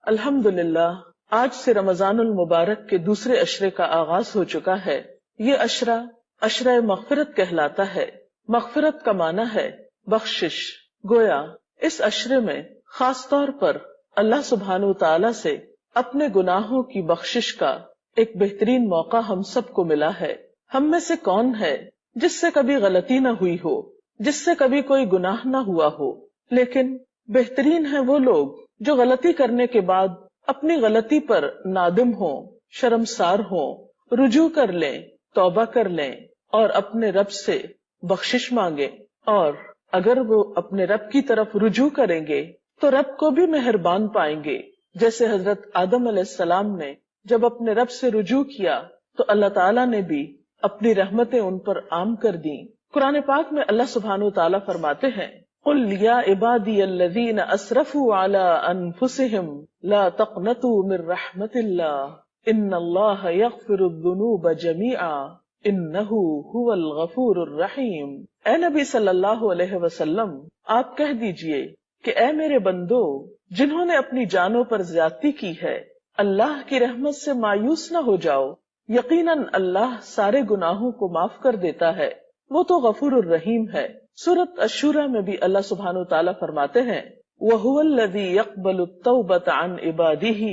الحمدللہ آج سے رمضان المبارک کے دوسرے عشرے کا آغاز ہو چکا ہے۔ یہ عشرہ عشرہ مغفرت کہلاتا ہے۔ مغفرت کا معنی ہے بخشش۔ گویا اس عشرے میں خاص طور پر اللہ سبحانہ وتعالی سے اپنے گناہوں کی بخشش کا ایک بہترین موقع ہم سب کو ملا ہے۔ ہم میں سے کون ہے جس سے کبھی غلطی نہ ہوئی ہو، جس سے کبھی کوئی گناہ نہ ہوا ہو؟ لیکن بہترین ہیں وہ لوگ جو غلطی کرنے کے بعد اپنی غلطی پر نادم ہوں، شرمسار ہوں، رجوع کر لیں، توبہ کر لیں اور اپنے رب سے بخشش مانگیں۔ اور اگر وہ اپنے رب کی طرف رجوع کریں گے تو رب کو بھی مہربان پائیں گے، جیسے حضرت آدم علیہ السلام نے جب اپنے رب سے رجوع کیا تو اللہ تعالیٰ نے بھی اپنی رحمتیں ان پر عام کر دیں۔ قرآن پاک میں اللہ سبحانہ وتعالیٰ فرماتے ہیں قُلْ يَا عِبَادِيَ الَّذِينَ أَسْرَفُوا عَلَىٰ أَنفُسِهِمْ لَا تَقْنَطُوا مِن رَحْمَةِ اللَّهِ إِنَّ اللَّهَ يَغْفِرُ الذُّنُوبَ جَمِيعًا إِنَّهُ هُوَ الْغَفُورُ الرَّحِيمُ۔ اے نبی صلی اللہ علیہ وسلم، آپ کہہ دیجئے کہ اے میرے بندو، جنہوں نے اپنی جانوں پر زیادتی کی ہے، اللہ کی رحمت سے مایوس نہ ہو جاؤ، یقیناً اللہ سارے گناہوں کو معاف کر دیتا ہے، وہ تو غفور الرحیم ہے۔ سورۃ الشورى میں بھی اللہ سبحانہ وتعالیٰ فرماتے ہیں وَهُوَ الَّذِي يَقْبَلُ التَّوْبَةَ عَنْ عِبَادِهِ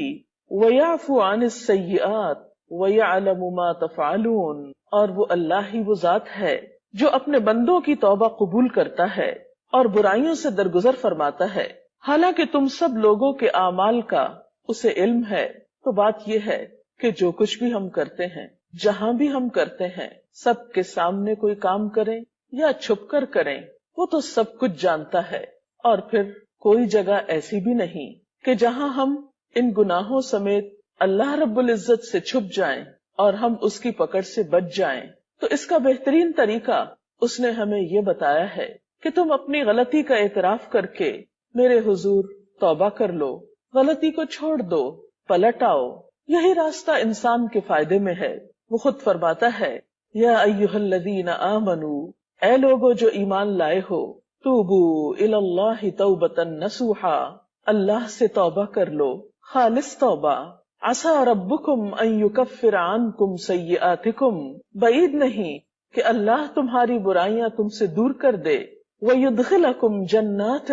وَيَعْفُو عَنِ السَّيِّئَاتِ وَيَعْلَمُ مَا تَفْعَلُونَ، اور وہ اللہ ہی وہ ذات ہے جو اپنے بندوں کی توبہ قبول کرتا ہے اور برائیوں سے درگزر فرماتا ہے، حالانکہ تم سب لوگوں کے اعمال کا اسے علم ہے۔ تو بات یہ ہے کہ جو کچھ بھی ہم کرتے ہیں، جہاں بھی ہم کرتے ہیں، سب کے سامنے کوئی کام کریں یا چھپ کر کریں، وہ تو سب کچھ جانتا ہے۔ اور پھر کوئی جگہ ایسی بھی نہیں کہ جہاں ہم ان گناہوں سمیت اللہ رب العزت سے چھپ جائیں اور ہم اس کی پکڑ سے بچ جائیں۔ تو اس کا بہترین طریقہ اس نے ہمیں یہ بتایا ہے کہ تم اپنی غلطی کا اعتراف کر کے میرے حضور توبہ کر لو، غلطی کو چھوڑ دو، پلٹ آؤ۔ یہی راستہ انسان کے فائدے میں ہے۔ وہ خود فرماتا ہے یا ایھا الذین آمنوا، اے لوگو جو ایمان لائے ہو، توبو الی اللہ توبۃ نصوحا، اللہ سے توبہ کر لو، خالص توبہ۔ عسیٰ ربکم ان یکفر عنکم سیئاتکم، بعید نہیں کہ اللہ تمہاری برائیاں تم سے دور کر دے، ویدخلکم جنات،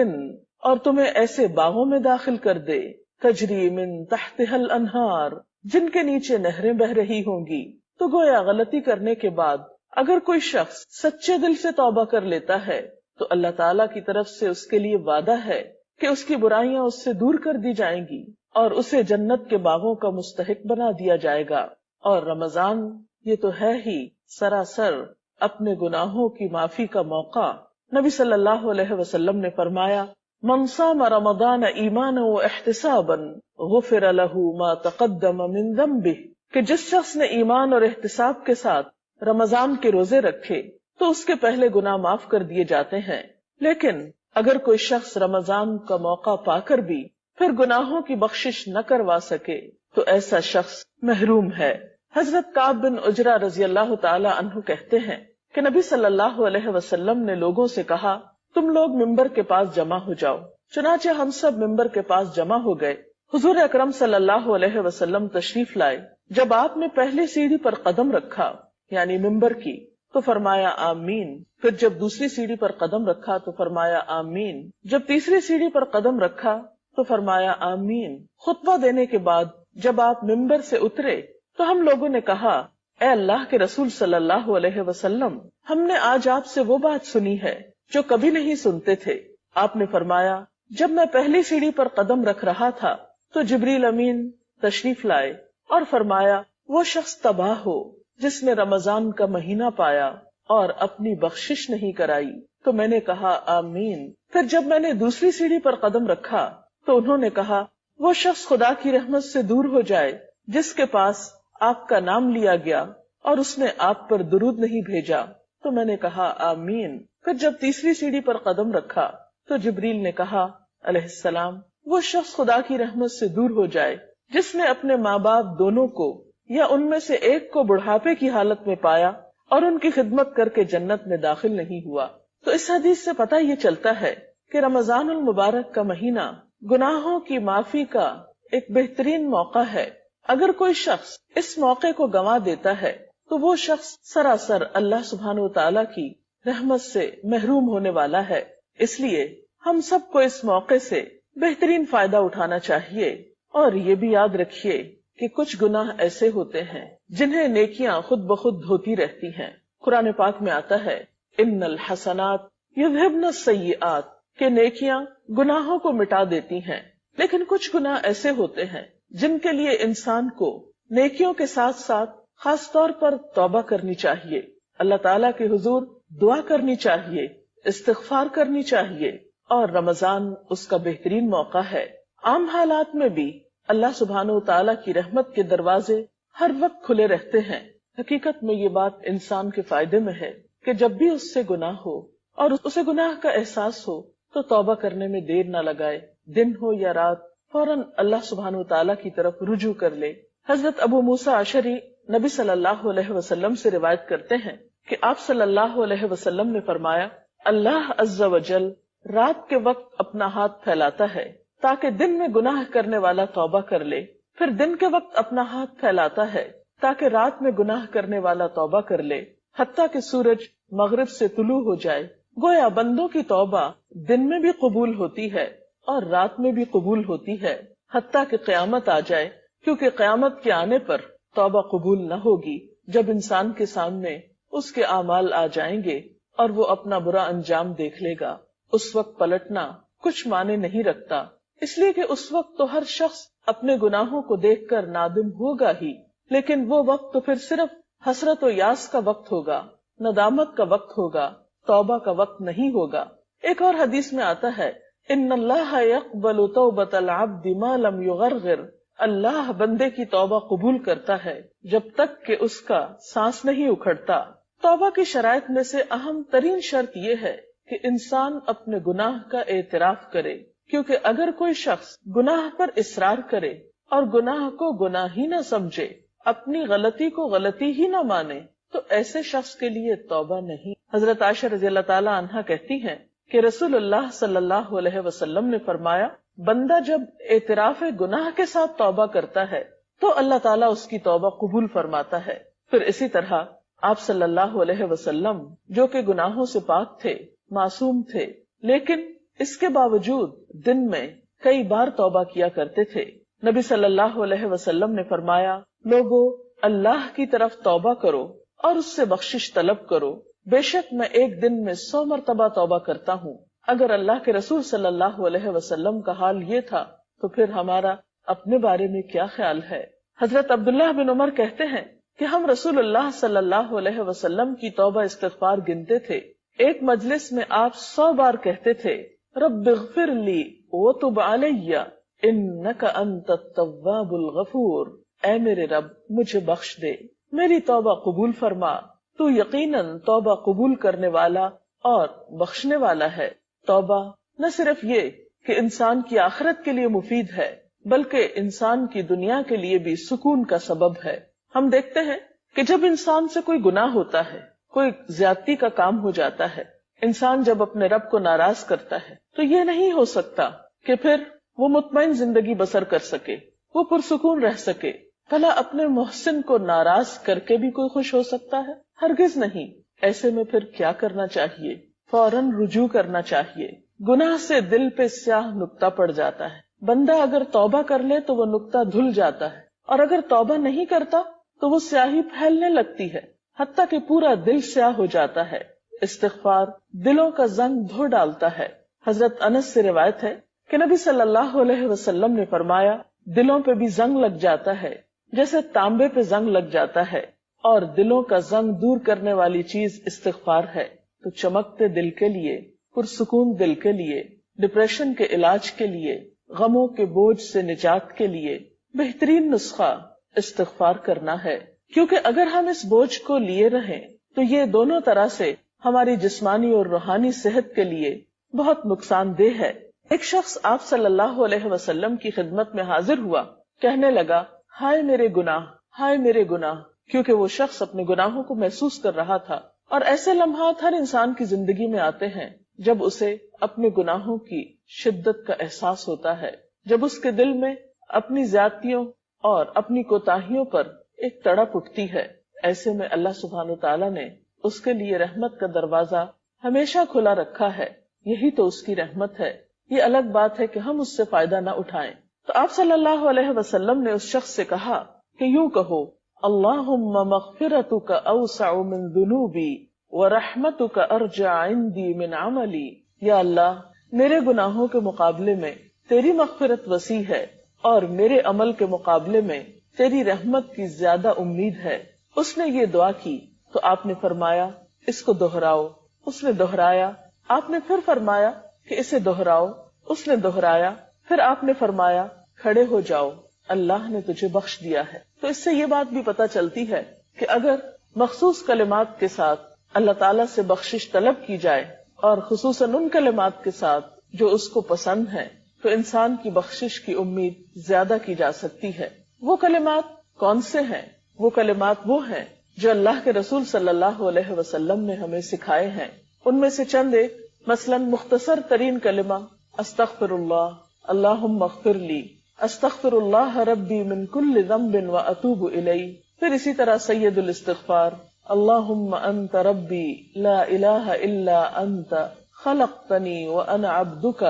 اور تمہیں ایسے باغوں میں داخل کر دے، تجری من تحتها الانہار، جن کے نیچے نہریں بہ رہی ہوں گی۔ تو گویا غلطی کرنے کے بعد اگر کوئی شخص سچے دل سے توبہ کر لیتا ہے تو اللہ تعالیٰ کی طرف سے اس کے لیے وعدہ ہے کہ اس کی برائیاں اس سے دور کر دی جائیں گی اور اسے جنت کے باغوں کا مستحق بنا دیا جائے گا۔ اور رمضان یہ تو ہے ہی سراسر اپنے گناہوں کی معافی کا موقع۔ نبی صلی اللہ علیہ وسلم نے فرمایا من صام رمضان ایمانا واحتسابا غفر له ما تقدم من ذنبه، کہ جس شخص نے ایمان اور احتساب کے ساتھ رمضان کے روزے رکھے تو اس کے پہلے گناہ معاف کر دیے جاتے ہیں۔ لیکن اگر کوئی شخص رمضان کا موقع پا کر بھی پھر گناہوں کی بخشش نہ کروا سکے تو ایسا شخص محروم ہے۔ حضرت کعب بن عجرہ رضی اللہ تعالی عنہ کہتے ہیں کہ نبی صلی اللہ علیہ وسلم نے لوگوں سے کہا تم لوگ ممبر کے پاس جمع ہو جاؤ۔ چنانچہ ہم سب ممبر کے پاس جمع ہو گئے۔ حضور اکرم صلی اللہ علیہ وسلم تشریف لائے۔ جب آپ نے پہلی سیڑھی پر قدم رکھا یعنی ممبر کی تو فرمایا آمین، پھر جب دوسری سیڑھی پر قدم رکھا تو فرمایا آمین، جب تیسری سیڑھی پر قدم رکھا تو فرمایا آمین۔ خطبہ دینے کے بعد جب آپ ممبر سے اترے تو ہم لوگوں نے کہا اے اللہ کے رسول صلی اللہ علیہ وسلم، ہم نے آج آپ سے وہ بات سنی ہے جو کبھی نہیں سنتے تھے۔ آپ نے فرمایا جب میں پہلی سیڑھی پر قدم رکھ رہا تھا تو جبریل امین تشریف لائے اور فرمایا وہ شخص تباہ ہو جس نے رمضان کا مہینہ پایا اور اپنی بخشش نہیں کرائی۔ تو میں نے کہا آمین۔ پھر جب میں نے دوسری سیڑھی پر قدم رکھا تو انہوں نے کہا وہ شخص خدا کی رحمت سے دور ہو جائے جس کے پاس آپ کا نام لیا گیا اور اس نے آپ پر درود نہیں بھیجا۔ تو میں نے کہا آمین۔ پھر جب تیسری سیڑھی پر قدم رکھا تو جبریل نے کہا علیہ السلام وہ شخص خدا کی رحمت سے دور ہو جائے جس نے اپنے ماں باپ دونوں کو یا ان میں سے ایک کو بڑھاپے کی حالت میں پایا اور ان کی خدمت کر کے جنت میں داخل نہیں ہوا۔ تو اس حدیث سے پتہ یہ چلتا ہے کہ رمضان المبارک کا مہینہ گناہوں کی معافی کا ایک بہترین موقع ہے. اگر کوئی شخص اس موقع کو گنوا دیتا ہے تو وہ شخص سراسر اللہ سبحانہ و تعالیٰ کی رحمت سے محروم ہونے والا ہے. اس لیے ہم سب کو اس موقع سے بہترین فائدہ اٹھانا چاہیے. اور یہ بھی یاد رکھیے کہ کچھ گناہ ایسے ہوتے ہیں جنہیں نیکیاں خود بخود دھوتی رہتی ہیں. قرآن پاک میں آتا ہے ان الحسنات یذہبن السیئات کہ نیکیاں گناہوں کو مٹا دیتی ہیں. لیکن کچھ گناہ ایسے ہوتے ہیں جن کے لیے انسان کو نیکیوں کے ساتھ ساتھ خاص طور پر توبہ کرنی چاہیے، اللہ تعالیٰ کے حضور دعا کرنی چاہیے، استغفار کرنی چاہیے. اور رمضان اس کا بہترین موقع ہے. عام حالات میں بھی اللہ سبحانہ و تعالیٰ کی رحمت کے دروازے ہر وقت کھلے رہتے ہیں. حقیقت میں یہ بات انسان کے فائدے میں ہے کہ جب بھی اس سے گناہ ہو اور اسے گناہ کا احساس ہو تو توبہ کرنے میں دیر نہ لگائے. دن ہو یا رات فوراً اللہ سبحانہ و تعالیٰ کی طرف رجوع کر لے. حضرت ابو موسیٰ اشعری نبی صلی اللہ علیہ وسلم سے روایت کرتے ہیں کہ آپ صلی اللہ علیہ وسلم نے فرمایا اللہ عز و جل رات کے وقت اپنا ہاتھ پھیلاتا ہے تاکہ دن میں گناہ کرنے والا توبہ کر لے، پھر دن کے وقت اپنا ہاتھ پھیلاتا ہے تاکہ رات میں گناہ کرنے والا توبہ کر لے، حتیٰ کہ سورج مغرب سے طلوع ہو جائے. گویا بندوں کی توبہ دن میں بھی قبول ہوتی ہے اور رات میں بھی قبول ہوتی ہے، حتیٰ کہ قیامت آ جائے، کیونکہ قیامت کے آنے پر توبہ قبول نہ ہوگی جب انسان کے سامنے اس کے اعمال آ جائیں گے اور وہ اپنا برا انجام دیکھ لے گا. اس وقت پلٹنا کچھ معنی نہیں رکھتا، اس لیے کہ اس وقت تو ہر شخص اپنے گناہوں کو دیکھ کر نادم ہوگا ہی، لیکن وہ وقت تو پھر صرف حسرت و یاس کا وقت ہوگا، ندامت کا وقت ہوگا، توبہ کا وقت نہیں ہوگا. ایک اور حدیث میں آتا ہے ان اللہ یقبل توبۃ العبد ما لم یغرغر، اللہ بندے کی توبہ قبول کرتا ہے جب تک کہ اس کا سانس نہیں اکھڑتا. توبہ کی شرائط میں سے اہم ترین شرط یہ ہے کہ انسان اپنے گناہ کا اعتراف کرے، کیونکہ اگر کوئی شخص گناہ پر اصرار کرے اور گناہ کو گناہ ہی نہ سمجھے، اپنی غلطی کو غلطی ہی نہ مانے، تو ایسے شخص کے لیے توبہ نہیں. حضرت عائشہ رضی اللہ تعالی عنہا کہتی ہیں کہ رسول اللہ صلی اللہ علیہ وسلم نے فرمایا بندہ جب اعتراف گناہ کے ساتھ توبہ کرتا ہے تو اللہ تعالیٰ اس کی توبہ قبول فرماتا ہے. پھر اسی طرح آپ صلی اللہ علیہ وسلم جو کہ گناہوں سے پاک تھے، معصوم تھے، لیکن اس کے باوجود دن میں کئی بار توبہ کیا کرتے تھے. نبی صلی اللہ علیہ وسلم نے فرمایا لوگو اللہ کی طرف توبہ کرو اور اس سے بخشش طلب کرو، بے شک میں ایک دن میں 100 مرتبہ توبہ کرتا ہوں. اگر اللہ کے رسول صلی اللہ علیہ وسلم کا حال یہ تھا تو پھر ہمارا اپنے بارے میں کیا خیال ہے؟ حضرت عبداللہ بن عمر کہتے ہیں کہ ہم رسول اللہ صلی اللہ علیہ وسلم کی توبہ استغفار گنتے تھے. ایک مجلس میں آپ 100 بار کہتے تھے رب اغفر لی وتب علی انک انت التواب الغفور، اے میرے رب مجھے بخش دے، میری توبہ قبول فرما، تو یقیناً توبہ قبول کرنے والا اور بخشنے والا ہے. توبہ نہ صرف یہ کہ انسان کی آخرت کے لیے مفید ہے بلکہ انسان کی دنیا کے لیے بھی سکون کا سبب ہے. ہم دیکھتے ہیں کہ جب انسان سے کوئی گناہ ہوتا ہے، کوئی زیادتی کا کام ہو جاتا ہے، انسان جب اپنے رب کو ناراض کرتا ہے تو یہ نہیں ہو سکتا کہ پھر وہ مطمئن زندگی بسر کر سکے، وہ پرسکون رہ سکے. بھلا اپنے محسن کو ناراض کر کے بھی کوئی خوش ہو سکتا ہے؟ ہرگز نہیں. ایسے میں پھر کیا کرنا چاہیے؟ فوراً رجوع کرنا چاہیے. گناہ سے دل پہ سیاہ نقطہ پڑ جاتا ہے. بندہ اگر توبہ کر لے تو وہ نقطہ دھل جاتا ہے، اور اگر توبہ نہیں کرتا تو وہ سیاہی پھیلنے لگتی ہے، حتیٰ کہ پورا دل سیاہ ہو جاتا ہے. استغفار دلوں کا زنگ دھو ڈالتا ہے. حضرت انس سے روایت ہے کہ نبی صلی اللہ علیہ وسلم نے فرمایا دلوں پہ بھی زنگ لگ جاتا ہے جیسے تانبے پہ زنگ لگ جاتا ہے، اور دلوں کا زنگ دور کرنے والی چیز استغفار ہے. تو چمکتے دل کے لیے، پرسکون دل کے لیے، ڈپریشن کے علاج کے لیے، غموں کے بوجھ سے نجات کے لیے بہترین نسخہ استغفار کرنا ہے. کیونکہ اگر ہم اس بوجھ کو لیے رہیں تو یہ دونوں طرح سے ہماری جسمانی اور روحانی صحت کے لیے بہت نقصان دہ ہے. ایک شخص آپ صلی اللہ علیہ وسلم کی خدمت میں حاضر ہوا، کہنے لگا ہائے میرے گناہ، ہائے میرے گناہ، کیونکہ وہ شخص اپنے گناہوں کو محسوس کر رہا تھا. اور ایسے لمحات ہر انسان کی زندگی میں آتے ہیں جب اسے اپنے گناہوں کی شدت کا احساس ہوتا ہے، جب اس کے دل میں اپنی زیادتیوں اور اپنی کوتاہیوں پر ایک تڑپ اٹھتی ہے، ایسے میں اللہ سبحانہ تعالیٰ نے اس کے لیے رحمت کا دروازہ ہمیشہ کھلا رکھا ہے. یہی تو اس کی رحمت ہے. یہ الگ بات ہے کہ ہم اس سے فائدہ نہ اٹھائیں. تو آپ صلی اللہ علیہ وسلم نے اس شخص سے کہا کہ یوں کہو، اللہم مغفرتک اوسع من ذنوبی ورحمتک ارجع عندی من عملی. یا اللہ، میرے گناہوں کے مقابلے میں تیری مغفرت وسیع ہے اور میرے عمل کے مقابلے میں تیری رحمت کی زیادہ امید ہے. اس نے یہ دعا کی تو آپ نے فرمایا اس کو دہراؤ. اس نے دہرایا. آپ نے پھر فرمایا کہ اسے دہراؤ. اس نے دہرایا. پھر آپ نے فرمایا کھڑے ہو جاؤ، اللہ نے تجھے بخش دیا ہے. تو اس سے یہ بات بھی پتہ چلتی ہے کہ اگر مخصوص کلمات کے ساتھ اللہ تعالیٰ سے بخشش طلب کی جائے اور خصوصاً ان کلمات کے ساتھ جو اس کو پسند ہیں، تو انسان کی بخشش کی امید زیادہ کی جا سکتی ہے. وہ کلمات کون سے ہیں؟ وہ کلمات وہ ہیں جو اللہ کے رسول صلی اللہ علیہ وسلم نے ہمیں سکھائے ہیں. ان میں سے چند ایک، مثلاً مختصر ترین کلمہ استغفر اللہ، اللہم اغفر لی، استغفر اللہ ربی من کل ذنب واتوب الیہ. پھر اسی طرح سید الاستغفار، اللہم انت ربی لا الہ الا انت خلقتنی وانا عبدک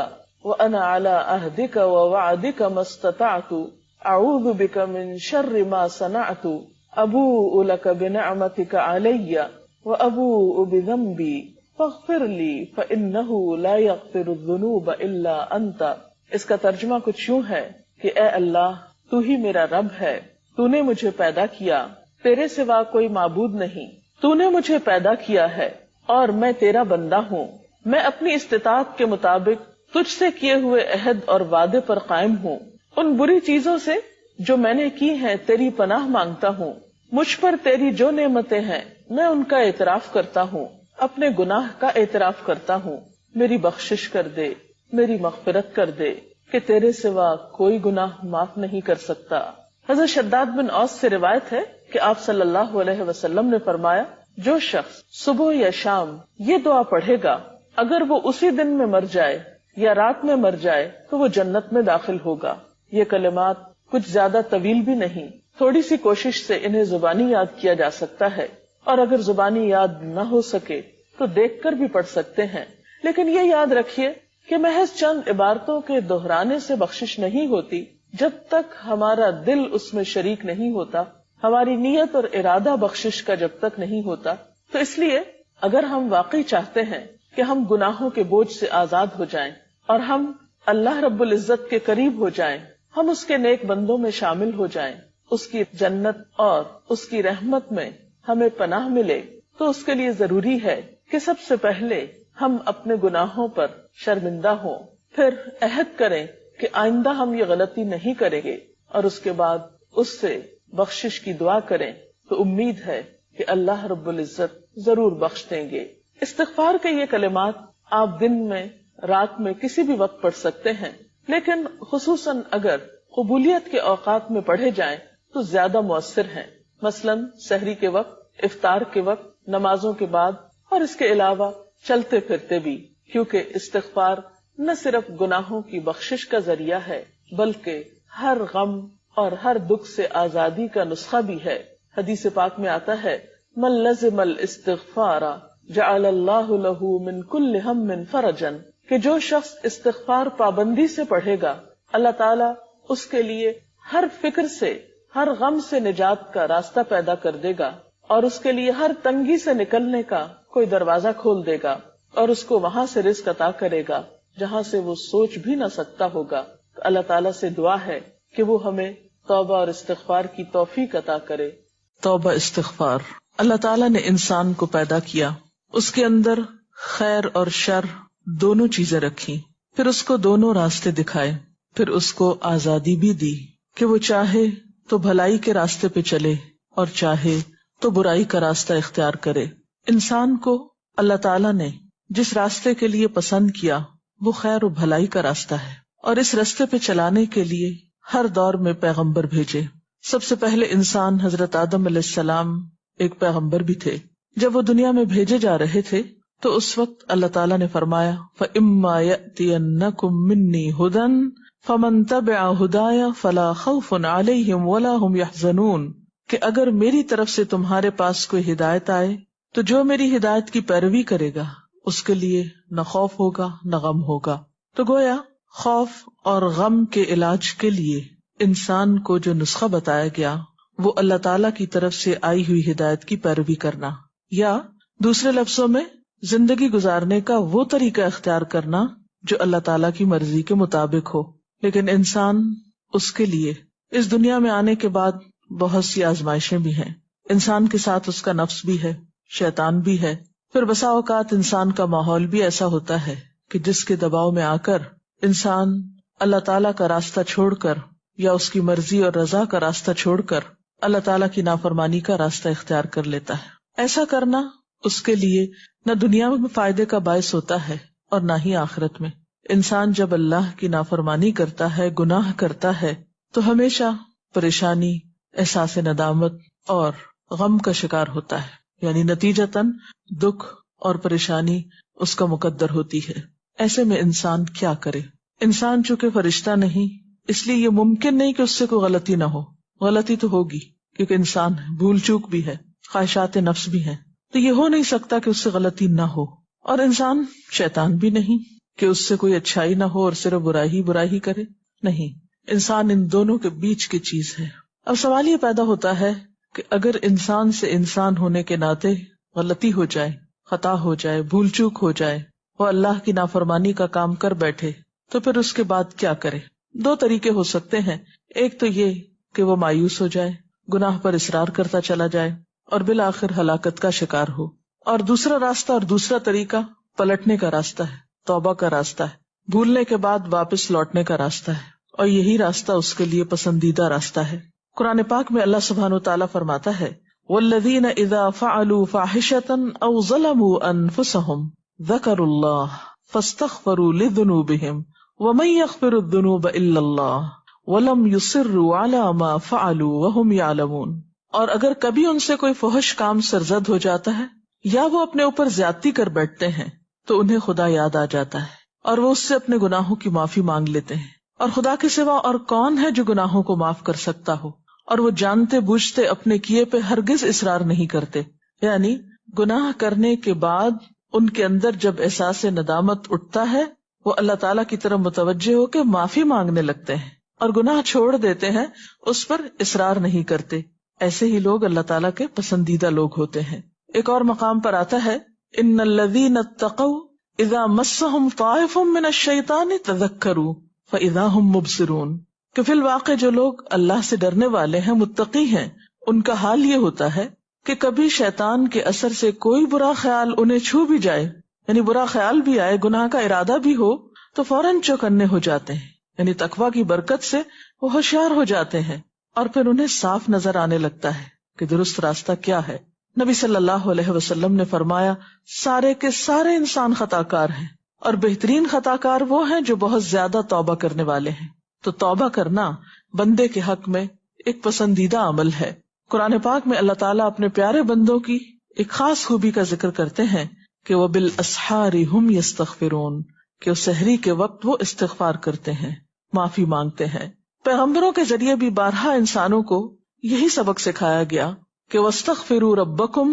وانا علی عہدک ووعدک ما استطعت اعوذ بک من شر ما صنعت ابوء لک بنعمتک علی وابوء بذنبی فاغفر لی فانہ لا یغفر الذنوب الا انت. اس کا ترجمہ کچھ یوں ہے کہ اے اللہ، تو ہی میرا رب ہے، تو نے مجھے پیدا کیا، تیرے سوا کوئی معبود نہیں، تو نے مجھے پیدا کیا ہے اور میں تیرا بندہ ہوں. میں اپنی استطاعت کے مطابق تجھ سے کیے ہوئے عہد اور وعدے پر قائم ہوں. ان بری چیزوں سے جو میں نے کی ہیں تیری پناہ مانگتا ہوں. مجھ پر تیری جو نعمتیں ہیں میں ان کا اعتراف کرتا ہوں، اپنے گناہ کا اعتراف کرتا ہوں. میری بخشش کر دے، میری مغفرت کر دے کہ تیرے سوا کوئی گناہ معاف نہیں کر سکتا. حضرت شداد بن اوس سے روایت ہے کہ آپ صلی اللہ علیہ وسلم نے فرمایا، جو شخص صبح یا شام یہ دعا پڑھے گا، اگر وہ اسی دن میں مر جائے یا رات میں مر جائے تو وہ جنت میں داخل ہوگا. یہ کلمات کچھ زیادہ طویل بھی نہیں، تھوڑی سی کوشش سے انہیں زبانی یاد کیا جا سکتا ہے، اور اگر زبانی یاد نہ ہو سکے تو دیکھ کر بھی پڑھ سکتے ہیں. لیکن یہ یاد رکھیے کہ محض چند عبارتوں کے دہرانے سے بخشش نہیں ہوتی جب تک ہمارا دل اس میں شریک نہیں ہوتا، ہماری نیت اور ارادہ بخشش کا جب تک نہیں ہوتا. تو اس لیے اگر ہم واقعی چاہتے ہیں کہ ہم گناہوں کے بوجھ سے آزاد ہو جائیں اور ہم اللہ رب العزت کے قریب ہو جائیں، ہم اس کے نیک بندوں میں شامل ہو جائیں، اس کی جنت اور اس کی رحمت میں ہمیں پناہ ملے، تو اس کے لیے ضروری ہے کہ سب سے پہلے ہم اپنے گناہوں پر شرمندہ ہوں، پھر عہد کریں کہ آئندہ ہم یہ غلطی نہیں کریں گے، اور اس کے بعد اس سے بخشش کی دعا کریں. تو امید ہے کہ اللہ رب العزت ضرور بخش دیں گے. استغفار کے یہ کلمات آپ دن میں، رات میں، کسی بھی وقت پڑھ سکتے ہیں، لیکن خصوصاً اگر قبولیت کے اوقات میں پڑھے جائیں تو زیادہ مؤثر ہیں. مثلاً سحری کے وقت، افطار کے وقت، نمازوں کے بعد، اور اس کے علاوہ چلتے پھرتے بھی، کیونکہ استغفار نہ صرف گناہوں کی بخشش کا ذریعہ ہے بلکہ ہر غم اور ہر دکھ سے آزادی کا نسخہ بھی ہے. حدیث پاک میں آتا ہے، من لزم الاستغفار جعل اللہ له من کل ہم فرجا، کہ جو شخص استغفار پابندی سے پڑھے گا، اللہ تعالیٰ اس کے لیے ہر فکر سے، ہر غم سے نجات کا راستہ پیدا کر دے گا، اور اس کے لیے ہر تنگی سے نکلنے کا کوئی دروازہ کھول دے گا، اور اس کو وہاں سے رزق عطا کرے گا جہاں سے وہ سوچ بھی نہ سکتا ہوگا. تو اللہ تعالیٰ سے دعا ہے کہ وہ ہمیں توبہ اور استغفار کی توفیق عطا کرے. توبہ، استغفار. اللہ تعالیٰ نے انسان کو پیدا کیا، اس کے اندر خیر اور شر دونوں چیزیں رکھی، پھر اس کو دونوں راستے دکھائے، پھر اس کو آزادی بھی دی کہ وہ چاہے تو بھلائی کے راستے پہ چلے اور چاہے تو برائی کا راستہ اختیار کرے. انسان کو اللہ تعالیٰ نے جس راستے کے لیے پسند کیا وہ خیر و بھلائی کا راستہ ہے، اور اس راستے پہ چلانے کے لیے ہر دور میں پیغمبر بھیجے. سب سے پہلے انسان حضرت آدم علیہ السلام ایک پیغمبر بھی تھے. جب وہ دنیا میں بھیجے جا رہے تھے تو اس وقت اللہ تعالیٰ نے فرمایا، فَإِمَّا يَأْتِيَنَّكُم مِّنِّي هُدًى فمن تبع ہدایا فلا خوف علیہم ولا ہم یحزنون، کہ اگر میری طرف سے تمہارے پاس کوئی ہدایت آئے تو جو میری ہدایت کی پیروی کرے گا اس کے لیے نہ خوف ہوگا نہ غم ہوگا۔ تو گویا خوف اور غم کے علاج کے لیے انسان کو جو نسخہ بتایا گیا وہ اللہ تعالیٰ کی طرف سے آئی ہوئی ہدایت کی پیروی کرنا، یا دوسرے لفظوں میں زندگی گزارنے کا وہ طریقہ اختیار کرنا جو اللہ تعالیٰ کی مرضی کے مطابق ہو۔ لیکن انسان اس کے لیے اس دنیا میں آنے کے بعد بہت سی آزمائشیں بھی ہیں، انسان کے ساتھ اس کا نفس بھی ہے، شیطان بھی ہے، پھر بسا اوقات انسان کا ماحول بھی ایسا ہوتا ہے کہ جس کے دباؤ میں آ کر انسان اللہ تعالیٰ کا راستہ چھوڑ کر یا اس کی مرضی اور رضا کا راستہ چھوڑ کر اللہ تعالیٰ کی نافرمانی کا راستہ اختیار کر لیتا ہے۔ ایسا کرنا اس کے لیے نہ دنیا میں فائدے کا باعث ہوتا ہے اور نہ ہی آخرت میں۔ انسان جب اللہ کی نافرمانی کرتا ہے، گناہ کرتا ہے، تو ہمیشہ پریشانی، احساس ندامت اور غم کا شکار ہوتا ہے، یعنی نتیجتاً دکھ اور پریشانی اس کا مقدر ہوتی ہے۔ ایسے میں انسان کیا کرے؟ انسان چونکہ فرشتہ نہیں، اس لیے یہ ممکن نہیں کہ اس سے کوئی غلطی نہ ہو۔ غلطی تو ہوگی کیونکہ انسان ہے، بھول چوک بھی ہے، خواہشات نفس بھی ہیں، تو یہ ہو نہیں سکتا کہ اس سے غلطی نہ ہو۔ اور انسان شیطان بھی نہیں کہ اس سے کوئی اچھائی نہ ہو اور صرف برائی ہی کرے، نہیں، انسان ان دونوں کے بیچ کی چیز ہے۔ اب سوال یہ پیدا ہوتا ہے کہ اگر انسان سے انسان ہونے کے ناطے غلطی ہو جائے، خطا ہو جائے، بھول چوک ہو جائے، وہ اللہ کی نافرمانی کا کام کر بیٹھے، تو پھر اس کے بعد کیا کرے؟ دو طریقے ہو سکتے ہیں۔ ایک تو یہ کہ وہ مایوس ہو جائے، گناہ پر اصرار کرتا چلا جائے اور بالآخر ہلاکت کا شکار ہو، اور دوسرا راستہ اور دوسرا طریقہ پلٹنے کا راستہ ہے، توبہ کا راستہ ہے، بھولنے کے بعد واپس لوٹنے کا راستہ ہے، اور یہی راستہ اس کے لیے پسندیدہ راستہ ہے۔ قرآن پاک میں اللہ سبحانہ و تعالیٰ فرماتا ہے والذین اذا فعلوا فاحشۃ او ظلموا انفسهم ذکروا اللہ فاستغفروا لذنوبهم ومن یغفر الذنوب الا اللہ ولم یصروا علی ما فعلوا وهم یعلمون۔ اور اگر کبھی ان سے کوئی فحش کام سرزد ہو جاتا ہے یا وہ اپنے اوپر زیادتی کر بیٹھتے ہیں تو انہیں خدا یاد آ جاتا ہے اور وہ اس سے اپنے گناہوں کی معافی مانگ لیتے ہیں، اور خدا کے سوا اور کون ہے جو گناہوں کو معاف کر سکتا ہو، اور وہ جانتے بوجھتے اپنے کیے پہ ہرگز اصرار نہیں کرتے۔ یعنی گناہ کرنے کے بعد ان کے اندر جب احساس ندامت اٹھتا ہے وہ اللہ تعالیٰ کی طرف متوجہ ہو کے معافی مانگنے لگتے ہیں اور گناہ چھوڑ دیتے ہیں، اس پر اصرار نہیں کرتے۔ ایسے ہی لوگ اللہ تعالیٰ کے پسندیدہ لوگ ہوتے ہیں۔ ایک اور مقام پر آتا ہے ان الذین اتقوا اذا مسهم طائف من الشیطان تذکروا فاذا هم مبصرون، کہ فی الواقع جو لوگ اللہ سے ڈرنے والے ہیں، متقی ہیں، ان کا حال یہ ہوتا ہے کہ کبھی شیطان کے اثر سے کوئی برا خیال انہیں چھو بھی جائے، یعنی برا خیال بھی آئے، گناہ کا ارادہ بھی ہو، تو فوراً چوکنے ہو جاتے ہیں، یعنی تقویٰ کی برکت سے وہ ہوشیار ہو جاتے ہیں، اور پھر انہیں صاف نظر آنے لگتا ہے کہ درست راستہ کیا ہے۔ نبی صلی اللہ علیہ وسلم نے فرمایا سارے کے سارے انسان خطا کار ہیں، اور بہترین خطا کار وہ ہیں جو بہت زیادہ توبہ کرنے والے ہیں۔ تو توبہ کرنا بندے کے حق میں ایک پسندیدہ عمل ہے۔ قرآن پاک میں اللہ تعالیٰ اپنے پیارے بندوں کی ایک خاص خوبی کا ذکر کرتے ہیں کہ وَبِالْأَسْحَارِ هُمْ يَسْتَغْفِرُونَ، کہ سحری کے وقت وہ استغفار کرتے ہیں، معافی مانگتے ہیں۔ پیغمبروں کے ذریعے بھی بارہا انسانوں کو یہی سبق سکھایا گیا کہ وَاسْتَغْفِرُوا رَبَّكُمْ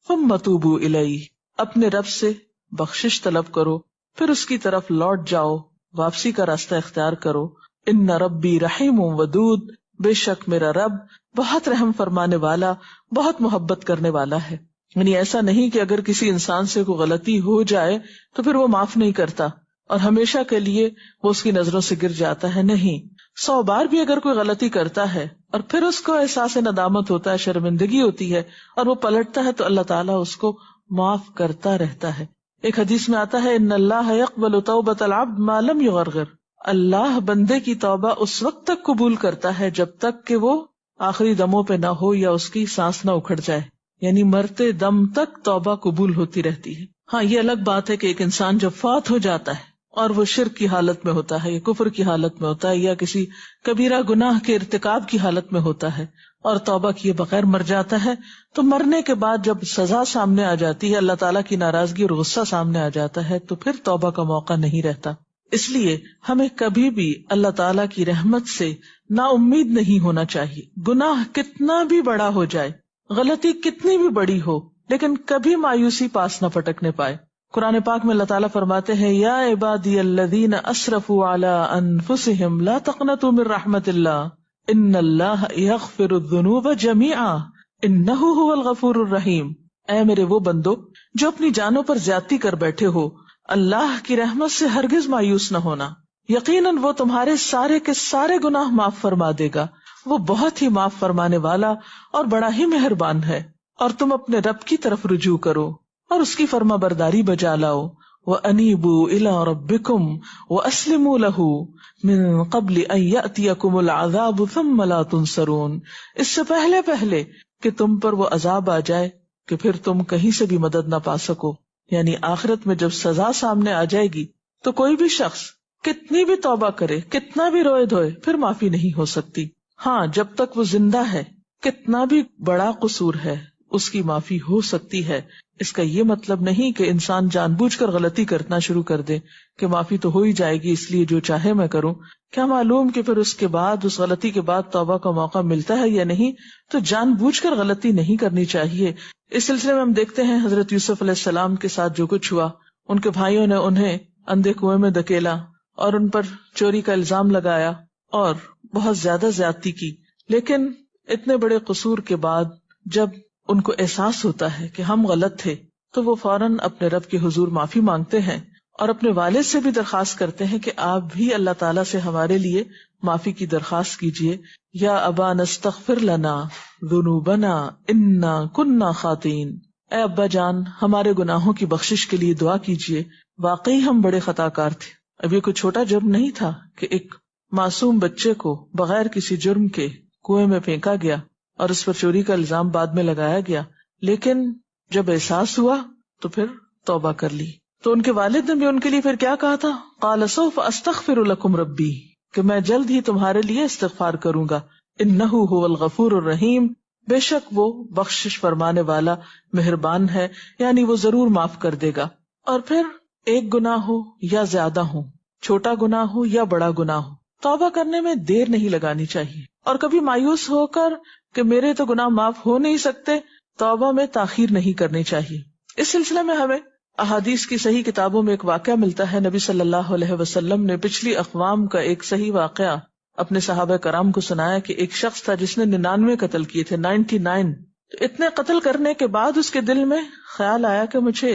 ثُمَّ تُوبُوا إِلَيْهِ، اپنے رب سے بخشش طلب کرو، پھر اس کی طرف لوٹ جاؤ، واپسی کا راستہ اختیار کرو۔ ان ربی رحیم ودود، بے شک میرا رب بہت رحم فرمانے والا، بہت محبت کرنے والا ہے۔ یعنی ایسا نہیں کہ اگر کسی انسان سے کوئی غلطی ہو جائے تو پھر وہ معاف نہیں کرتا اور ہمیشہ کے لیے وہ اس کی نظروں سے گر جاتا ہے، نہیں، 100 بار بھی اگر کوئی غلطی کرتا ہے اور پھر اس کو احساس ندامت ہوتا ہے، شرمندگی ہوتی ہے اور وہ پلٹتا ہے تو اللہ تعالیٰ اس کو معاف کرتا رہتا ہے۔ ایک حدیث میں آتا ہے ان اللہ یقبل توبۃ العبد ما لم یغرغر، اللہ بندے کی توبہ اس وقت تک قبول کرتا ہے جب تک کہ وہ آخری دموں پہ نہ ہو یا اس کی سانس نہ اکھڑ جائے، یعنی مرتے دم تک توبہ قبول ہوتی رہتی ہے۔ ہاں یہ الگ بات ہے کہ ایک انسان جب فوت ہو جاتا ہے اور وہ شرک کی حالت میں ہوتا ہے یا کفر کی حالت میں ہوتا ہے یا کسی کبیرہ گناہ کے ارتکاب کی حالت میں ہوتا ہے اور توبہ کیے بغیر مر جاتا ہے، تو مرنے کے بعد جب سزا سامنے آ جاتی ہے، اللہ تعالیٰ کی ناراضگی اور غصہ سامنے آ جاتا ہے، تو پھر توبہ کا موقع نہیں رہتا۔ اس لیے ہمیں کبھی بھی اللہ تعالیٰ کی رحمت سے نا امید نہیں ہونا چاہیے. گناہ کتنا بھی بڑا ہو جائے، غلطی کتنی بھی بڑی ہو، لیکن کبھی مایوسی پاس نہ پٹکنے پائے. قرآن پاک میں اللہ تعالیٰ فرماتے ہیں یا عبادی الذین اسرفوا علی انفسہم لا تقنطوا من رحمت اللہ ان اللہ یغفر الذنوب جمیعا انہ هو الغفور الرحیم. اے میرے وہ بندو جو اپنی جانوں پر زیادتی کر بیٹھے ہو، اللہ کی رحمت سے ہرگز مایوس نہ ہونا، یقیناً وہ تمہارے سارے کے سارے گناہ معاف فرما دے گا، وہ بہت ہی معاف فرمانے والا اور بڑا ہی مہربان ہے. اور تم اپنے رب کی طرف رجوع کرو اور اس کی فرما برداری بجا لاؤ. وَأَنِيبُوا إِلَىٰ رَبِّكُمْ وَأَسْلِمُوا لَهُ مِن قَبْلِ أَن يَأْتِيَكُمُ الْعَذَابُ ثُمَّ لَا تُنصَرُونَ. اس سے پہلے کہ تم پر وہ عذاب آ جائے کہ پھر تم کہیں سے بھی مدد نہ پا سکو. یعنی آخرت میں جب سزا سامنے آ جائے گی تو کوئی بھی شخص کتنی بھی توبہ کرے، کتنا بھی روئے دھوئے، پھر معافی نہیں ہو سکتی. ہاں، جب تک وہ زندہ ہے کتنا بھی بڑا قصور ہے اس کی معافی ہو سکتی ہے. اس کا یہ مطلب نہیں کہ انسان جان بوجھ کر غلطی کرنا شروع کر دے کہ معافی تو ہو ہی جائے گی اس لیے جو چاہے میں کروں. کیا معلوم کہ پھر اس کے بعد، اس غلطی کے بعد توبہ کا موقع ملتا ہے یا نہیں. تو جان بوجھ کر غلطی نہیں کرنی چاہیے. اس سلسلے میں ہم دیکھتے ہیں حضرت یوسف علیہ السلام کے ساتھ جو کچھ ہوا. ان کے بھائیوں نے انہیں اندھے کنویں میں دھکیلا اور ان پر چوری کا الزام لگایا اور بہت زیادہ زیادتی کی. لیکن اتنے بڑے قصور کے بعد جب ان کو احساس ہوتا ہے کہ ہم غلط تھے تو وہ فوراً اپنے رب کے حضور معافی مانگتے ہیں اور اپنے والد سے بھی درخواست کرتے ہیں کہ آپ بھی اللہ تعالیٰ سے ہمارے لیے معافی کی درخواست کیجیے. یا ابا نستغفر لنا ذنوبنا انا کننا خاطئین. اے ابا جان، ہمارے گناہوں کی بخشش کے لیے دعا کیجیے، واقعی ہم بڑے خطا کار تھے. اب یہ کوئی چھوٹا جرم نہیں تھا کہ ایک معصوم بچے کو بغیر کسی جرم کے کنویں میں پھینکا گیا اور اس پر چوری کا الزام بعد میں لگایا گیا. لیکن جب احساس ہوا تو پھر توبہ کر لی. تو ان کے والد نے بھی ان کے لیے پھر کیا کہا تھا؟ قال سوف استغفر لکم ربی، کہ میں جلد ہی تمہارے لیے استغفار کروں گا. انہ هو الغفور الرحیم، بے شک وہ بخشش فرمانے والا مہربان ہے، یعنی وہ ضرور معاف کر دے گا. اور پھر ایک گناہ ہو یا زیادہ ہو، چھوٹا گناہ ہو یا بڑا گناہ ہو، توبہ کرنے میں دیر نہیں لگانی چاہیے. اور کبھی مایوس ہو کر کہ میرے تو گناہ معاف ہو نہیں سکتے، توبہ میں تاخیر نہیں کرنی چاہیے. اس سلسلے میں ہمیں احادیث کی صحیح کتابوں میں ایک واقعہ ملتا ہے. نبی صلی اللہ علیہ وسلم نے پچھلی اقوام کا ایک صحیح واقعہ اپنے صحابہ کرام کو سنایا کہ ایک شخص تھا جس نے 99 قتل کیے تھے، 99. تو اتنے قتل کرنے کے بعد اس کے دل میں خیال آیا کہ مجھے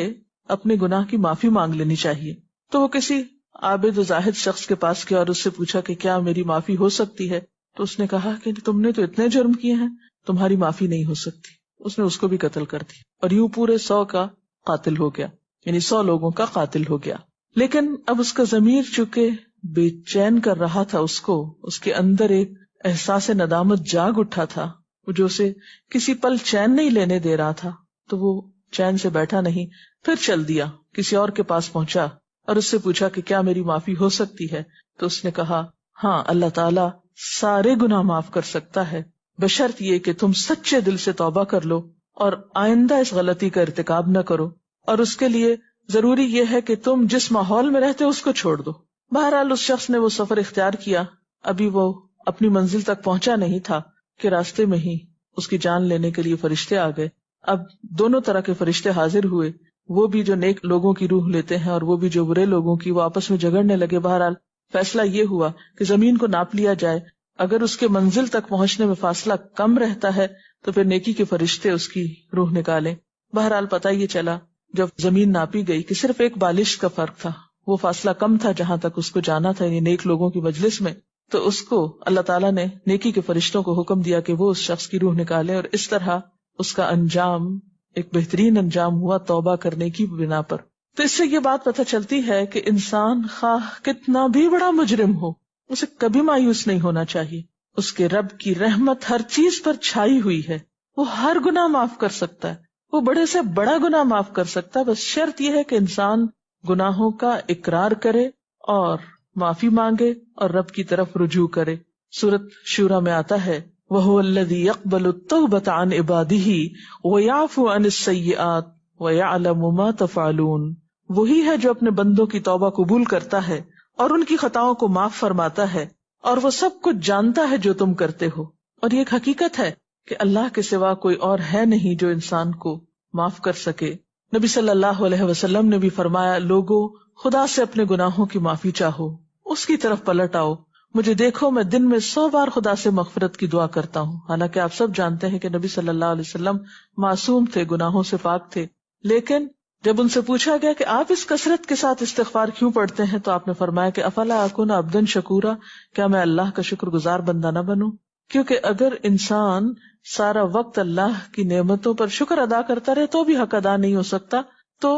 اپنے گناہ کی معافی مانگ لینی چاہیے. تو وہ کسی عابد و زاہد شخص کے پاس گیا اور اس سے پوچھا کہ کیا میری معافی ہو سکتی ہے. تو اس نے کہا کہ تم نے تو اتنے جرم کیے ہیں، تمہاری معافی نہیں ہو سکتی. اس نے اس کو بھی قتل کر دیا اور یوں پورے 100 کا قاتل ہو گیا، یعنی 100 لوگوں کا قاتل ہو گیا. لیکن اب اس کا ضمیر چونکہ بے چین کر رہا تھا، اس کے اندر ایک احساس ندامت جاگ اٹھا تھا جو اسے کسی پل چین نہیں لینے دے رہا تھا. تو وہ چین سے بیٹھا نہیں، پھر چل دیا، کسی اور کے پاس پہنچا اور اس سے پوچھا کہ کیا میری معافی ہو سکتی ہے. تو اس نے کہا ہاں، اللہ تعالیٰ سارے گناہ معاف کر سکتا ہے، بشرط یہ کہ تم سچے دل سے توبہ کر لو اور آئندہ اس غلطی کا ارتکاب نہ کرو. اور اس کے لیے ضروری یہ ہے کہ تم جس ماحول میں رہتے اس کو چھوڑ دو. بہرحال اس شخص نے وہ سفر اختیار کیا. ابھی وہ اپنی منزل تک پہنچا نہیں تھا کہ راستے میں ہی اس کی جان لینے کے لیے فرشتے آ گئے. اب دونوں طرح کے فرشتے حاضر ہوئے، وہ بھی جو نیک لوگوں کی روح لیتے ہیں اور وہ بھی جو برے لوگوں کی. وہ آپس میں جھگڑنے لگے. بہرحال فیصلہ یہ ہوا کہ زمین کو ناپ لیا جائے. اگر اس کے منزل تک پہنچنے میں فاصلہ کم رہتا ہے تو پھر نیکی کے فرشتے اس کی روح نکالیں. بہرحال پتہ یہ چلا جب زمین ناپی گئی کہ صرف ایک بالش کا فرق تھا، وہ فاصلہ کم تھا جہاں تک اس کو جانا تھا، یعنی نیک لوگوں کی مجلس میں. تو اس کو اللہ تعالیٰ نے نیکی کے فرشتوں کو حکم دیا کہ وہ اس شخص کی روح نکالیں، اور اس طرح اس کا انجام ایک بہترین انجام ہوا توبہ کرنے کی بنا پر. تو اس سے یہ بات پتہ چلتی ہے کہ انسان خواہ کتنا بھی بڑا مجرم ہو، اسے کبھی مایوس نہیں ہونا چاہیے. اس کے رب کی رحمت ہر چیز پر چھائی ہوئی ہے، وہ ہر گناہ معاف کر سکتا ہے، وہ بڑے سے بڑا گناہ معاف کر سکتا ہے. بس شرط یہ ہے کہ انسان گناہوں کا اقرار کرے اور معافی مانگے اور رب کی طرف رجوع کرے. سورۃ شورى میں آتا ہے وَهُوَ الَّذِي يَقْبَلُ التَّوْبَةَ عَنْ عِبَادِهِ وَيَعْفُو عَنِ السَّيِّئَاتِ وَيَعْلَمُ مَا تَفْعَلُونَ. وہی ہے جو اپنے بندوں کی توبہ قبول کرتا ہے اور ان کی خطاؤں کو معاف فرماتا ہے، اور وہ سب کچھ جانتا ہے جو تم کرتے ہو۔ اور یہ ایک حقیقت ہے کہ اللہ کے سوا کوئی اور ہے نہیں جو انسان کو معاف کر سکے۔ نبی صلی اللہ علیہ وسلم نے بھی فرمایا، لوگوں خدا سے اپنے گناہوں کی معافی چاہو، اس کی طرف پلٹ آؤ، مجھے دیکھو میں دن میں 100 بار خدا سے مغفرت کی دعا کرتا ہوں۔ حالانکہ آپ سب جانتے ہیں کہ نبی صلی اللہ علیہ وسلم معصوم تھے، گناہوں سے پاک تھے، لیکن جب ان سے پوچھا گیا کہ آپ اس کثرت کے ساتھ استغفار کیوں پڑھتے ہیں تو آپ نے فرمایا کہ افلا اکون عبدا شکورا، کیا میں اللہ کا شکر گزار بندہ نہ بنوں؟ کیونکہ اگر انسان سارا وقت اللہ کی نعمتوں پر شکر ادا کرتا رہے تو بھی حق ادا نہیں ہو سکتا، تو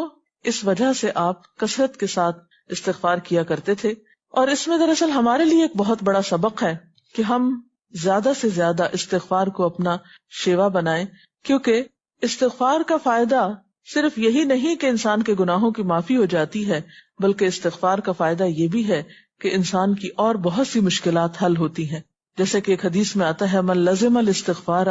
اس وجہ سے آپ کثرت کے ساتھ استغفار کیا کرتے تھے۔ اور اس میں دراصل ہمارے لیے ایک بہت بڑا سبق ہے کہ ہم زیادہ سے زیادہ استغفار کو اپنا شیوا بنائیں، کیونکہ استغفار کا فائدہ صرف یہی نہیں کہ انسان کے گناہوں کی معافی ہو جاتی ہے، بلکہ استغفار کا فائدہ یہ بھی ہے کہ انسان کی اور بہت سی مشکلات حل ہوتی ہیں۔ جیسے کہ ایک حدیث میں آتا ہے، من لزم الاستغفار،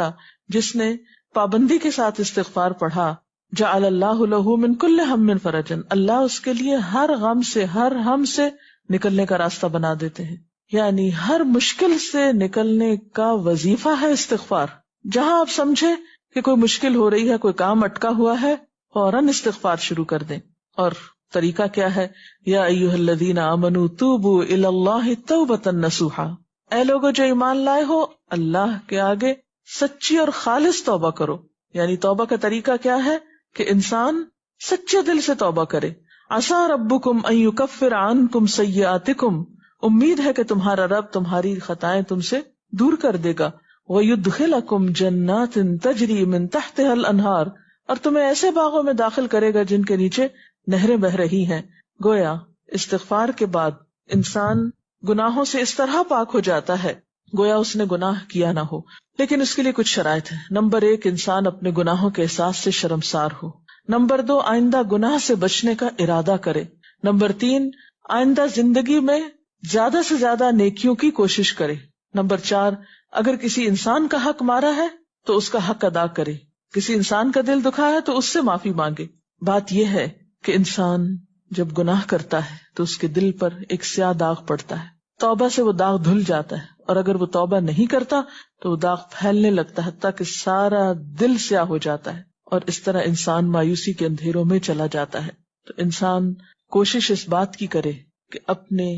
جس نے پابندی کے ساتھ استغفار پڑھا، جعل اللہ لہ من کل ہم فرجا، اللہ اس کے لیے ہر غم سے، ہر ہم سے نکلنے کا راستہ بنا دیتے ہیں۔ یعنی ہر مشکل سے نکلنے کا وظیفہ ہے استغفار۔ جہاں آپ سمجھے کہ کوئی مشکل ہو رہی ہے، کوئی کام اٹکا ہوا ہے، فوراً استغفار شروع کر دیں۔ اور طریقہ کیا ہے؟ یا ایھا الذین آمنوا توبوا الی اللہ توبۃ نصوحا، اے لوگو جو ایمان لائے ہو، اللہ کے آگے سچی اور خالص توبہ کرو۔ یعنی توبہ کا طریقہ کیا ہے کہ انسان سچے دل سے توبہ کرے۔ عسیٰ ربکم ان یکفر عنکم سیئاتکم، امید ہے کہ تمہارا رب تمہاری خطائیں تم سے دور کر دے گا۔ وَيُدْخِلَكُمْ جَنَّاتٍ تَجْرِي مِن تَحْتِهَا الْأَنْهَارُ، اور تمہیں ایسے باغوں میں داخل کرے گا جن کے نیچے نہریں بہ رہی ہیں۔ گویا استغفار کے بعد انسان گناہوں سے اس طرح پاک ہو جاتا ہے گویا اس نے گناہ کیا نہ ہو۔ لیکن اس کے لیے کچھ شرائط ہیں۔ نمبر 1، انسان اپنے گناہوں کے احساس سے شرمسار ہو۔ نمبر 2، آئندہ گناہ سے بچنے کا ارادہ کرے۔ نمبر 3، آئندہ زندگی میں زیادہ سے زیادہ نیکیوں کی کوشش کرے۔ نمبر 4، اگر کسی انسان کا حق مارا ہے تو اس کا حق ادا کرے، کسی انسان کا دل دکھا ہے تو اس سے معافی مانگے۔ بات یہ ہے کہ انسان جب گناہ کرتا ہے تو اس کے دل پر ایک سیاہ داغ پڑتا ہے، توبہ سے وہ داغ دھل جاتا ہے، اور اگر وہ توبہ نہیں کرتا تو وہ داغ پھیلنے لگتا ہے حتیٰ کہ سارا دل سیاہ ہو جاتا ہے، اور اس طرح انسان مایوسی کے اندھیروں میں چلا جاتا ہے۔ تو انسان کوشش اس بات کی کرے کہ اپنے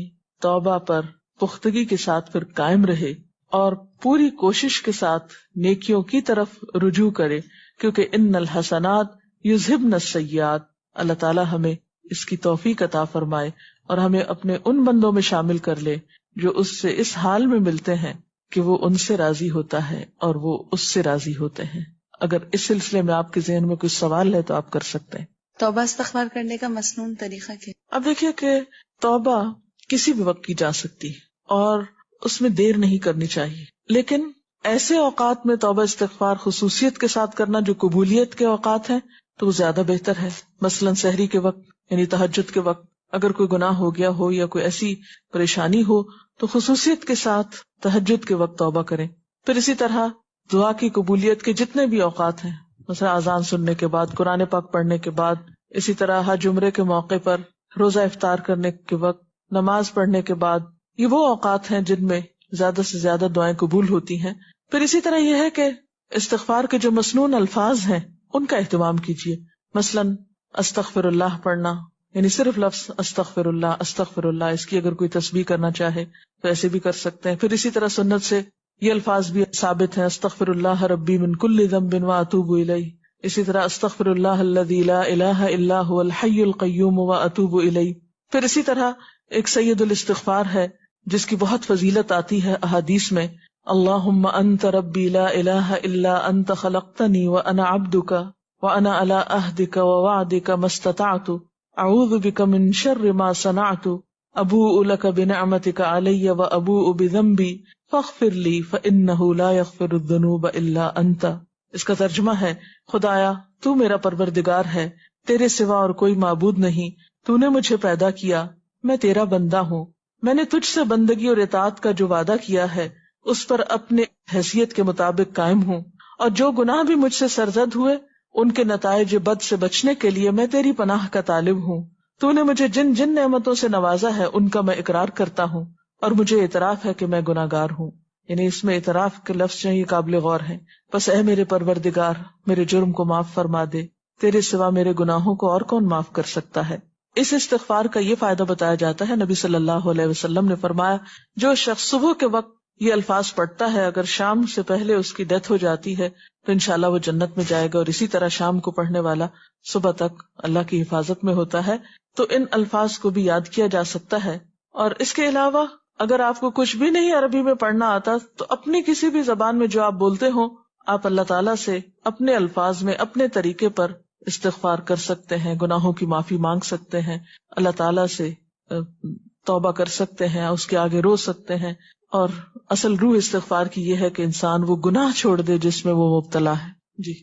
توبہ پر پختگی کے ساتھ پھر قائم رہے اور پوری کوشش کے ساتھ نیکیوں کی طرف رجوع کرے، کیونکہ ان الحسنات یذہبن السیئات۔ اللہ تعالی ہمیں اس کی توفیق عطا فرمائے اور ہمیں اپنے ان بندوں میں شامل کر لے جو اس سے اس حال میں ملتے ہیں کہ وہ ان سے راضی ہوتا ہے اور وہ اس سے راضی ہوتے ہیں۔ اگر اس سلسلے میں آپ کے ذہن میں کچھ سوال ہے تو آپ کر سکتے ہیں۔ توبہ استغفار کرنے کا مسنون طریقہ کیا؟ اب دیکھیے کہ توبہ کسی بھی وقت کی جا سکتی ہے اور اس میں دیر نہیں کرنی چاہیے، لیکن ایسے اوقات میں توبہ استغفار خصوصیت کے ساتھ کرنا جو قبولیت کے اوقات ہیں تو وہ زیادہ بہتر ہے۔ مثلاً سحری کے وقت یعنی تہجد کے وقت اگر کوئی گناہ ہو گیا ہو یا کوئی ایسی پریشانی ہو تو خصوصیت کے ساتھ تہجد کے وقت توبہ کریں۔ پھر اسی طرح دعا کی قبولیت کے جتنے بھی اوقات ہیں، مثلا اذان سننے کے بعد، قرآن پاک پڑھنے کے بعد، اسی طرح حج عمرے کے موقع پر، روزہ افطار کرنے کے وقت، نماز پڑھنے کے بعد، یہ وہ اوقات ہیں جن میں زیادہ سے زیادہ دعائیں قبول ہوتی ہیں۔ پھر اسی طرح یہ ہے کہ استغفار کے جو مسنون الفاظ ہیں ان کا اہتمام کیجیے۔ مثلاً استغفر اللہ پڑھنا، یعنی صرف لفظ استغفر اللہ، اس کی اگر کوئی تسبیح کرنا چاہے تو ایسے بھی کر سکتے ہیں۔ پھر اسی طرح سنت سے یہ الفاظ بھی ثابت ہیں، استغفر اللہ ربی من کل ذنب واتوب الیہ۔ اسی طرح استغفر اللہ الذی لا الہ الا هو الحی القیوم واتوب الیہ۔ پھر اسی طرح ایک سید الاستغفار ہے جس کی بہت فضیلت آتی ہے احادیث میں، اللہم انت ربی لا الہ الا انت خلقتنی وانا عبدک وانا علی عہدک ووعدک ما استطعت اعوذ بک من شر ما صنعت ابوء لک بنعمتک علی وابوء بذنبی فاغفر لی فانہ لا یغفر الذنوب الا انت۔ اس کا ترجمہ ہے، خدایا تو میرا پروردگار ہے، تیرے سوا اور کوئی معبود نہیں، تو نے مجھے پیدا کیا، میں تیرا بندہ ہوں، میں نے تجھ سے بندگی اور اطاعت کا جو وعدہ کیا ہے اس پر اپنے حیثیت کے مطابق قائم ہوں، اور جو گناہ بھی مجھ سے سرزد ہوئے ان کے نتائج بد سے بچنے کے لیے میں تیری پناہ کا طالب ہوں۔ تو نے مجھے جن جن نعمتوں سے نوازا ہے ان کا میں اقرار کرتا ہوں اور مجھے اعتراف ہے کہ میں گناہگار ہوں. یعنی اس میں اعتراف کے لفظ جو یہ قابل غور ہیں. بس اے میرے پروردگار میرے جرم کو معاف فرما دے، تیرے سوا میرے گناہوں کو اور کون معاف کر سکتا ہے. اس استغفار کا یہ فائدہ بتایا جاتا ہے، نبی صلی اللہ علیہ وسلم نے فرمایا جو شخص صبح کے وقت یہ الفاظ پڑھتا ہے اگر شام سے پہلے اس کی ڈیتھ ہو جاتی ہے تو انشاءاللہ وہ جنت میں جائے گا، اور اسی طرح شام کو پڑھنے والا صبح تک اللہ کی حفاظت میں ہوتا ہے. تو ان الفاظ کو بھی یاد کیا جا سکتا ہے. اور اس کے علاوہ اگر آپ کو کچھ بھی نہیں عربی میں پڑھنا آتا تو اپنی کسی بھی زبان میں جو آپ بولتے ہو آپ اللہ تعالیٰ سے اپنے الفاظ میں اپنے طریقے پر استغفار کر سکتے ہیں، گناہوں کی معافی مانگ سکتے ہیں، اللہ تعالیٰ سے توبہ کر سکتے ہیں، اس کے آگے رو سکتے ہیں. اور اصل روح استغفار کی یہ ہے کہ انسان وہ گناہ چھوڑ دے جس میں وہ مبتلا ہے. جی